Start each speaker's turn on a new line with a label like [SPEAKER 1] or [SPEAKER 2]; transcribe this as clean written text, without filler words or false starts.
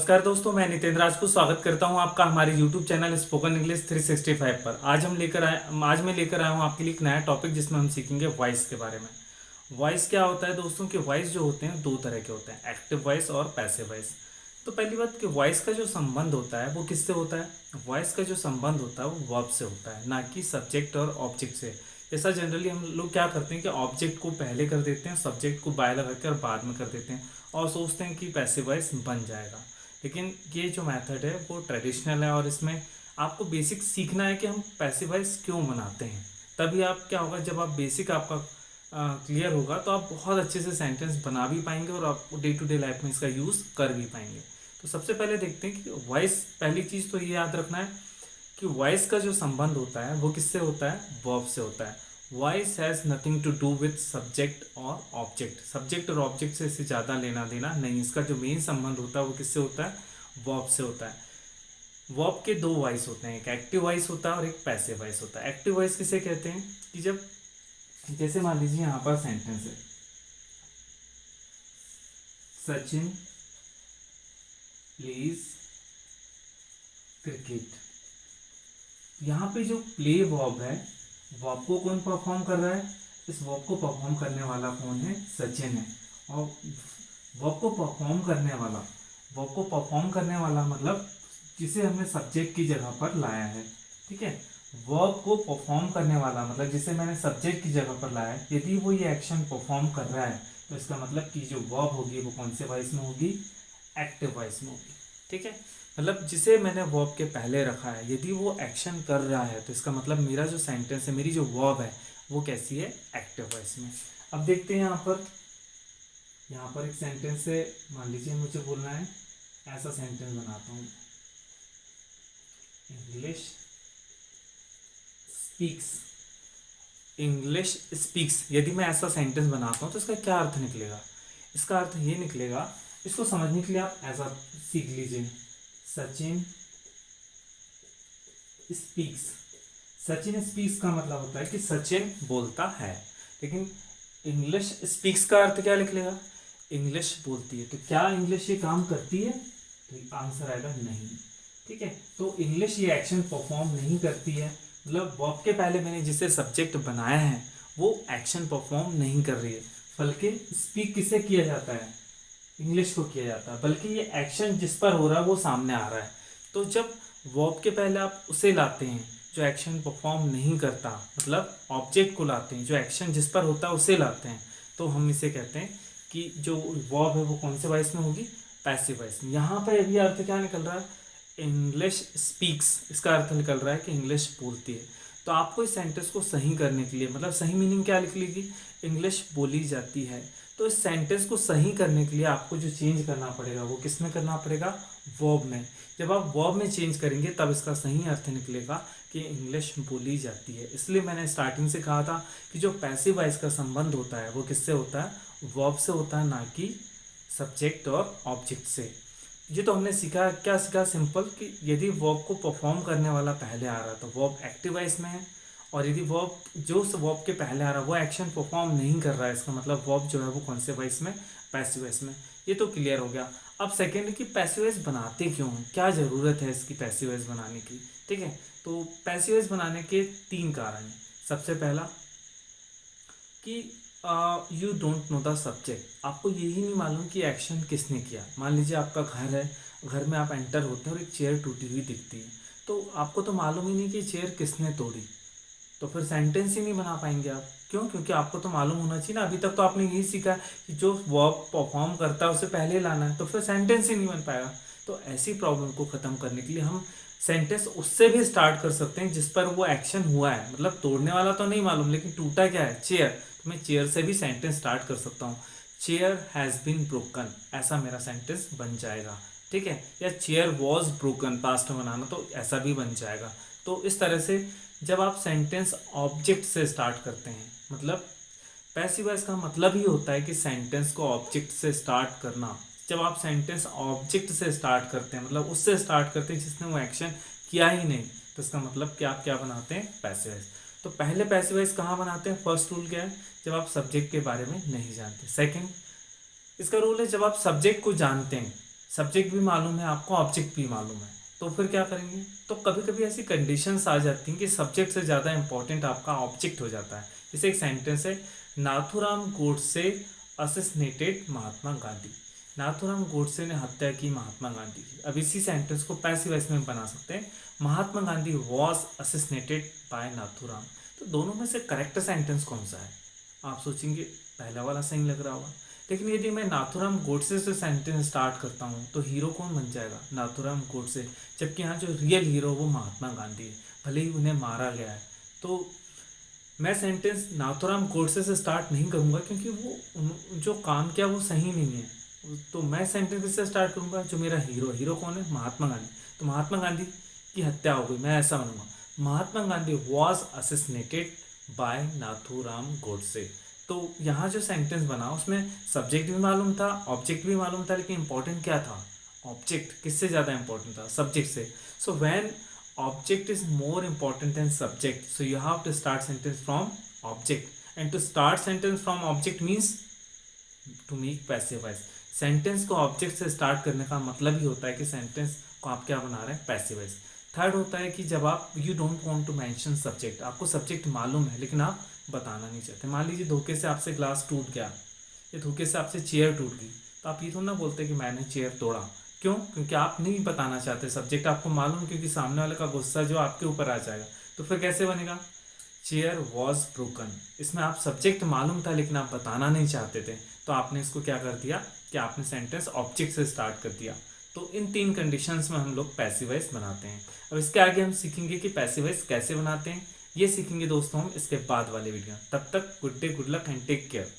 [SPEAKER 1] नमस्कार दोस्तों, मैं नितेंद्र राजपूत स्वागत करता हूं आपका हमारे YouTube चैनल स्पोकन इंग्लिश 365 पर। आज मैं लेकर आया हूं आपके लिए एक नया टॉपिक जिसमें हम सीखेंगे वॉइस के बारे में। वॉइस क्या होता है दोस्तों कि वॉइस जो होते हैं दो तरह के होते हैं, एक्टिव वॉइस और पैसिव वॉइस। तो पहली बात कि वॉइस का जो संबंध होता है वो किससे होता है? वॉइस का जो संबंध होता है वो वर्ब से होता है, ना कि सब्जेक्ट और ऑब्जेक्ट से। ऐसा जनरली हम लोग क्या करते हैं कि ऑब्जेक्ट को पहले कर देते हैं, सब्जेक्ट को बाय लगा कर बाद में कर देते हैं और सोचते हैं कि पैसिव वॉइस बन जाएगा। लेकिन ये जो मेथड है वो ट्रेडिशनल है और इसमें आपको बेसिक सीखना है कि हम पैसिव वॉइस क्यों बनाते हैं। तभी आप क्या होगा, जब आप बेसिक आपका क्लियर होगा तो आप बहुत अच्छे से सेंटेंस बना भी पाएंगे और आप डे टू डे लाइफ में इसका यूज़ कर भी पाएंगे। तो सबसे पहले देखते हैं कि वॉइस, पहली चीज़ तो ये याद रखना है कि वॉइस का जो संबंध होता है वो किससे होता है? वर्ब से होता है। Voice has nothing to do with subject और ऑब्जेक्ट। सब्जेक्ट और ऑब्जेक्ट से इससे ज़्यादा लेना देना नहीं। इसका जो मेन संबंध होता है वो किससे होता है? वर्ब से होता है। वर्ब के दो वॉइस होते हैं, एक एक्टिव वॉइस होता है और एक पैसिव वॉइस होता है। एक्टिव वॉइस किसे कहते हैं कि जब, जैसे मान लीजिए यहाँ पर सेंटेंस है, सचिन प्लेज क्रिकेट। यहाँ पे जो प्ले वर्ब है, वर्ब को कौन परफॉर्म कर रहा है? इस वर्ब को परफॉर्म करने वाला कौन है? सचिन है। और वर्ब को परफॉर्म करने वाला मतलब जिसे हमने सब्जेक्ट की जगह पर लाया है। ठीक है, वर्ब को परफॉर्म करने वाला मतलब जिसे मैंने सब्जेक्ट की जगह पर लाया है, यदि वो ये एक्शन परफॉर्म कर रहा है तो इसका मतलब कि जो वर्ब होगी वो कौन से वॉइस में होगी? एक्टिव वॉइस में होगी। ठीक है, मतलब जिसे मैंने वर्ब के पहले रखा है, यदि वो एक्शन कर रहा है तो इसका मतलब मेरा जो सेंटेंस है, मेरी जो वर्ब है वो कैसी है? एक्टिव वॉइस में। अब देखते हैं यहाँ पर एक सेंटेंस है, मान लीजिए मुझे बोलना है, ऐसा सेंटेंस बनाता हूँ, इंग्लिश स्पीक्स। यदि मैं ऐसा सेंटेंस बनाता हूँ तो इसका क्या अर्थ निकलेगा? इसका अर्थ ये निकलेगा, इसको समझने के लिए आप ऐसा सीख लीजिए, सचिन स्पीक्स। सचिन स्पीक्स का मतलब होता है कि सचिन बोलता है। लेकिन इंग्लिश स्पीक्स का अर्थ क्या निकलेगा? इंग्लिश बोलती है। तो क्या इंग्लिश ये काम करती है? तो आंसर आएगा नहीं। ठीक है, तो इंग्लिश ये एक्शन परफॉर्म नहीं करती है। मतलब वर्ब के पहले मैंने जिसे सब्जेक्ट बनाया है वो एक्शन परफॉर्म नहीं कर रही है, बल्कि स्पीक किसे किया जाता है? इंग्लिश को किया जाता है, बल्कि ये एक्शन जिस पर हो रहा है वो सामने आ रहा है। तो जब वर्ब के पहले आप उसे लाते हैं जो एक्शन परफॉर्म नहीं करता, मतलब ऑब्जेक्ट को लाते हैं, जो एक्शन जिस पर होता है उसे लाते हैं, तो हम इसे कहते हैं कि जो वर्ब है वो कौन से वॉइस में होगी? पैसिव वॉइस में। यहाँ पर अभी अर्थ क्या निकल रहा है? इंग्लिश स्पीक्स, इसका अर्थ निकल रहा है कि इंग्लिश बोलती है। तो आपको इस सेंटेंस को सही करने के लिए, मतलब सही मीनिंग क्या लिख लीजिए? इंग्लिश बोली जाती है। तो इस सेंटेंस को सही करने के लिए आपको जो चेंज करना पड़ेगा वो किस में करना पड़ेगा? वर्ब में। जब आप वर्ब में चेंज करेंगे तब इसका सही अर्थ निकलेगा कि इंग्लिश बोली जाती है। इसलिए मैंने स्टार्टिंग से कहा था कि जो पैसिव वॉइस का संबंध होता है वो किससे होता है? वर्ब से होता है, ना कि सब्जेक्ट और ऑब्जेक्ट से। ये तो हमने सीखा, क्या सीखा? सिंपल कि यदि वर्ब को परफॉर्म करने वाला पहले आ रहा है तो वर्ब एक्टिव वॉइस में है, और यदि वर्ब जो उस वर्ब के पहले आ रहा है वो एक्शन परफॉर्म नहीं कर रहा है, इसका मतलब वर्ब जो है वो कौन से वॉइस में? पैसिव वॉइस में। ये तो क्लियर हो गया। अब सेकेंड कि पैसिव वॉइस बनाते क्यों हैं, क्या ज़रूरत है इसकी पैसिव वॉइस बनाने की? ठीक है, तो पैसिव वॉइस बनाने के तीन कारण हैं। सबसे पहला कि you don't know the subject. आपको यही नहीं मालूम कि एक्शन किसने किया। मान लीजिए आपका घर है, घर में आप एंटर होते हैं और एक चेयर टूटी हुई दिखती है, तो आपको तो मालूम ही नहीं कि चेयर किसने तोड़ी, तो फिर सेंटेंस ही नहीं बना पाएंगे आप। क्यों? क्योंकि आपको तो मालूम होना चाहिए ना। अभी तक तो आपने यही सीखा कि जो वर्ब परफॉर्म करता है उसे पहले लाना है, तो फिर सेंटेंस ही नहीं बन पाएगा। तो ऐसी प्रॉब्लम को ख़त्म करने के लिए हम सेंटेंस उससे भी स्टार्ट कर सकते हैं जिस पर वो एक्शन हुआ है। मतलब तोड़ने वाला तो नहीं मालूम, लेकिन टूटा क्या है? चेयर। तो मैं चेयर से भी सेंटेंस स्टार्ट कर सकता हूँ। चेयर हैज़ बीन ब्रोकन, ऐसा मेरा सेंटेंस बन जाएगा। ठीक है, या चेयर वॉज ब्रोकन, पास्ट में बनाना तो ऐसा भी बन जाएगा। तो इस तरह से जब आप सेंटेंस ऑब्जेक्ट से स्टार्ट करते हैं, मतलब पैसिव वॉइस का मतलब ही होता है कि सेंटेंस को ऑब्जेक्ट से स्टार्ट करना। जब आप सेंटेंस ऑब्जेक्ट से स्टार्ट करते हैं, मतलब उससे स्टार्ट करते हैं जिसने वो एक्शन किया ही नहीं, तो इसका मतलब कि आप क्या बनाते हैं? Passive voice. तो पहले पैसिव वॉइस कहाँ बनाते हैं? फर्स्ट रूल क्या है? जब आप सब्जेक्ट के बारे में नहीं जानते। सेकंड, इसका रूल है जब आप सब्जेक्ट को जानते हैं सब्जेक्ट भी मालूम है आपको, ऑब्जेक्ट भी मालूम है, तो फिर क्या करेंगे? तो कभी कभी ऐसी कंडीशंस आ जाती हैं कि सब्जेक्ट से ज़्यादा इंपॉर्टेंट आपका ऑब्जेक्ट हो जाता है। जैसे एक सेंटेंस है, नाथूराम गोडसे असैसिनेटेड महात्मा गांधी। नाथूराम गोडसे ने हत्या की महात्मा गांधी की। अब इसी सेंटेंस को पैसिव वॉइस में बना सकते हैं, Mahatma Gandhi was assassinated by Nathuram. तो दोनों में से करेक्ट सेंटेंस कौन सा है? आप सोचेंगे पहला वाला सही लग रहा होगा, लेकिन यदि मैं नाथूराम गोडसे से सेंटेंस स्टार्ट करता हूँ तो हीरो कौन बन जाएगा? नाथूराम गोडसे। जबकि यहाँ जो रियल हीरो वो महात्मा गांधी है, भले ही उन्हें मारा गया है। तो मैं सेंटेंस नाथूराम गोडसे से स्टार्ट नहीं करूँगा, क्योंकि वो जो काम किया वो सही नहीं है। तो मैं सेंटेंस किससे स्टार्ट करूँगा? जो मेरा हीरो कौन है? महात्मा गांधी। तो महात्मा गांधी की हत्या हो गई, मैं ऐसा बनूंगा, Mahatma Gandhi was assassinated by Nathuram Godse. तो यहाँ जो सेंटेंस बना उसमें सब्जेक्ट भी मालूम था, ऑब्जेक्ट भी मालूम था, लेकिन इंपॉर्टेंट क्या था? ऑब्जेक्ट किससे ज़्यादा इंपॉर्टेंट था? सब्जेक्ट से। So when object is more important than subject, so you have to start sentence from object, and to start sentence from object means to make passive voice। Sentence को object से start करने का मतलब ही होता है कि sentence को आप क्या बना रहे हैं? Passive voice. थर्ड होता है कि जब आप you don't want to mention subject, आपको सब्जेक्ट मालूम है लेकिन आप बताना नहीं चाहते। मान लीजिए धोखे से आपसे ग्लास टूट गया, या धोखे से आपसे चेयर टूट गई, तो आप ये थोड़ा ना बोलते कि मैंने चेयर तोड़ा। क्यों? क्योंकि आप नहीं बताना चाहते, सब्जेक्ट आपको मालूम, क्योंकि सामने वाले का गुस्सा जो आपके ऊपर आ जाएगा। तो फिर कैसे बनेगा? Chair was broken. इसमें आप सब्जेक्ट मालूम था लेकिन आप बताना नहीं चाहते थे, तो आपने इसको क्या कर दिया कि आपने सेंटेंस ऑब्जेक्ट से स्टार्ट कर दिया। तो इन तीन कंडीशंस में हम लोग पैसिव वॉइस बनाते हैं। अब इसके आगे हम सीखेंगे कि पैसिव वॉइस कैसे बनाते हैं, ये सीखेंगे दोस्तों हम इसके बाद वाले वीडियो। तब तक good day, good luck and take care.